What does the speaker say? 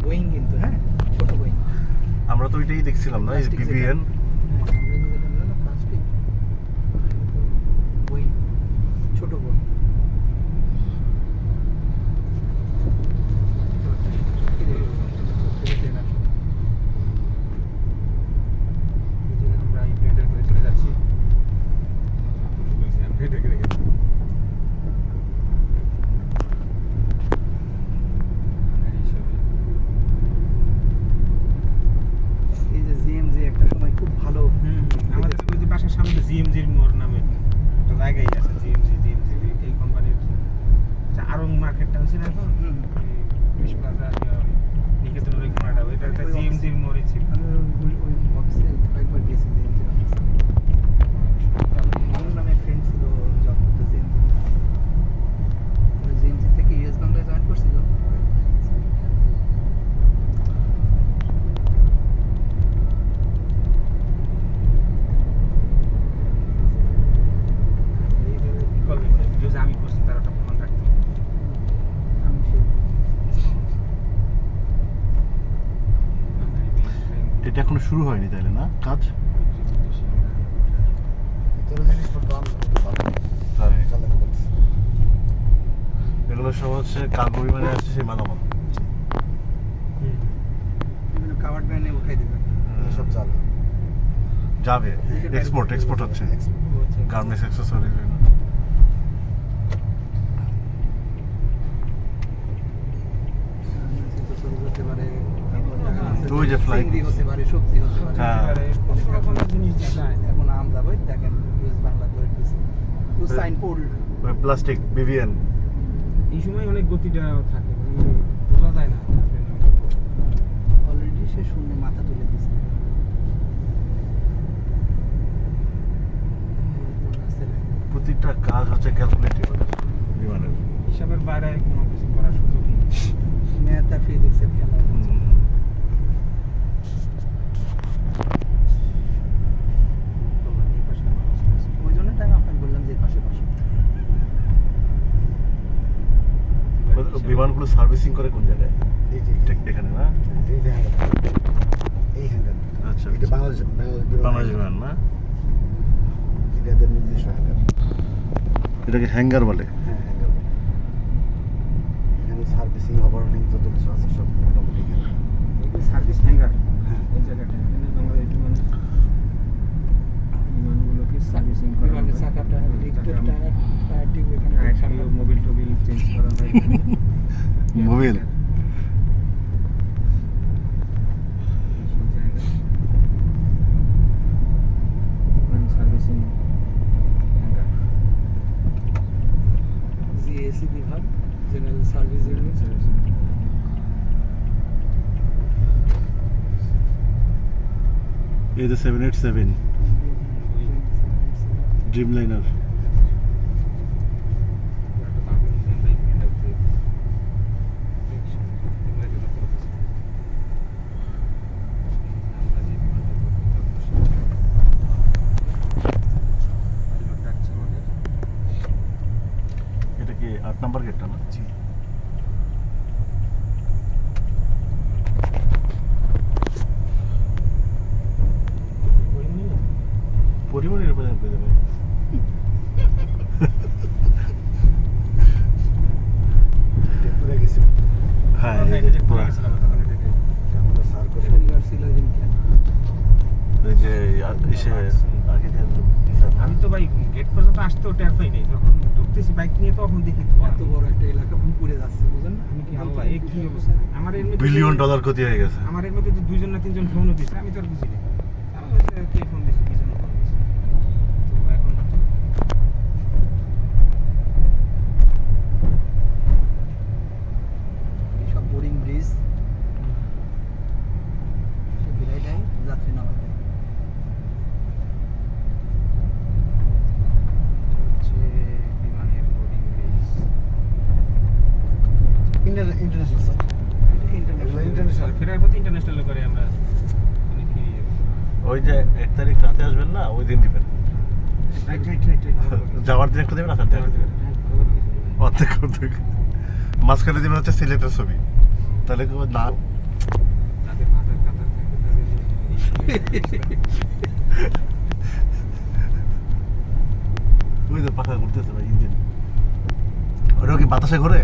Boeing কিন্তু, হ্যাঁ ছোট বোয়িং। আমরা তো ওইটাই দেখছিলাম না, এই বিবিএন। বোয়িং, ছোট বোয়িং। আমরা এই প্লেনটা করে চলে যাচ্ছি। এই যে জিএমজি একটা সময় খুব ভালো। আমাদের ওই যে বাসার সামনে জিএমজির মোড় নামে একটা জায়গায় আছে, জিএমজি এই কোম্পানির আরং মার্কেটটা হচ্ছে না এখন, পুলিশ প্লাজা নিকেতনের ওই কোনাটা, ওইটা একটা জিএমজির মোড়ই ছিল। আমি ওই অফিসে কয়েকবার গেছি জিএমজি অফিসে। আমার নামে ফ্রেন্ড ছিল জব করতো জিএমজি। ওই জিএমজি থেকে ইউএস বাংলায় জয়েন করছিল। আমি করছি তার একটা ফোন রাখতো। আমি সেই এটা এখনো শুরু হয়নি তাইলে না কাজ? তাই এগুলো সব হচ্ছে কার্গো বিমানে আসছে সেই মালামাল। বিভিন্ন কাভার্ড ভ্যানে উঠাই দেবে। সব চাল যাবে, এক্সপোর্ট হচ্ছে গার্মেন্টস অ্যাক্সেসরিজ। হতে পারে, ওই যে ফ্লাই চিংড়ি হতে পারে, সবজি হতে পারে। হ্যাঁ। কত রকমের জিনিস দেখায়। এখন আম যাবে দেখেন ইউএস বাংলা দৌড় দিচ্ছে। সাইন পোল্ড ওই প্লাস্টিক বিবিএন। এই সময় অনেক গতিটা থাকে, বোঝা যায় না। অলরেডি সে শূন্য মাথা তুলে দিছে। প্রতিটা কাজ হচ্ছে ক্যালকুলেটিভ বিমানের। হিসাবের বাইরে কোনো কিছু করার সুযোগই নেই। ম্যাথ আর ফিজিক্সের খেলা। ওই জন্য তাই আমি আপনাকে বললাম যে পাশে পাশে। বিমানগুলো সার্ভিসিং করে কোন জায়গায়? এই যে এখানে না? এই যে এই হ্যাঙ্গার। আচ্ছা, এটা বাংলাদেশ বাংলাদেশ বিমান না? এটা এদের নিজস্ব হ্যাঙ্গার। এটাকে হ্যাঙ্গার বলে। হ্যাঁ হ্যাঙ্গার। এখানে সার্ভিসিং অপারেটিং যত কিছু আছে সব মোটামুটি এখানে। এই সার্ভিস হ্যাঙ্গার, হ্যাঁ এই জায়গাটা এখানে বাংলাদেশ বিমানগুলোকে সার্ভিসিং করা হয়। বিমানের চাকাটা লিফটের টায়ার টিউব এখানে মোবিল টোবিল চেঞ্জ করা হয় এখানে। Mobil servicing hanger. জিএসি বিভাগ, জেনারেল সার্ভিস ইউনিট। এই যে 787 ড্রিমলাইনার। এটা কি 8 নাম্বার গেটটা না? জি। পরিমাণে রিপ্রেজেন্ট করে দেবে। পুরো গেছে। হ্যাঁ এই যে পুরা আমরা সার করে শনিবার ছিল ওই দিনকে। এই যে এসে আগে যে আমি তো ভাই গেট পর্যন্ত আসতেও টের পাইনি, যখন ঢুকতেছি বাইক নিয়ে তখন দেখি তো এত বড় একটা এলাকা পুরে যাচ্ছে, বুঝেন না? আমি কি আল্লাহ এই কি অবস্থা। আমার এর মধ্যে বিলিয়ন ডলার ক্ষতি হয়ে গেছে। আমার এর মধ্যে তো দুইজন না তিনজন ফোনও দিছে, আমি তো আর বুঝি না। আমি বলছি, কে ফোন দিছে, কি জন্য ফোন দিছে। তো এখন সব বোরিং ব্রিজ, সে বিরাই দেয়, যাত্রী নামাই দেয়। হচ্ছে বিমানের বোর্ডিং ব্রিজ। International sir. এগুলো ইন্টারন্যাশনাল। ফেরার পথে ইন্টারন্যাশনাল করে আমরা অনেক ফিরে যাবো। ওই যে 1 তারিখ রাতে আসবেন না, ওই দিন দিবেন। রাইট রাইট রাইট যাওয়ার দিন একটা দেবেন আসার দিন একটা দেবেন অর্ধেক অর্ধেক মাঝখানে দেবেন হচ্ছে সিলেটের ছবি তাহলে কি না তাদের মাথার কাতার থাকে তাদের ওই যে পাখা ঘুরতেছে ভাই ইঞ্জিন ওটা কি বাতাসে ঘোরে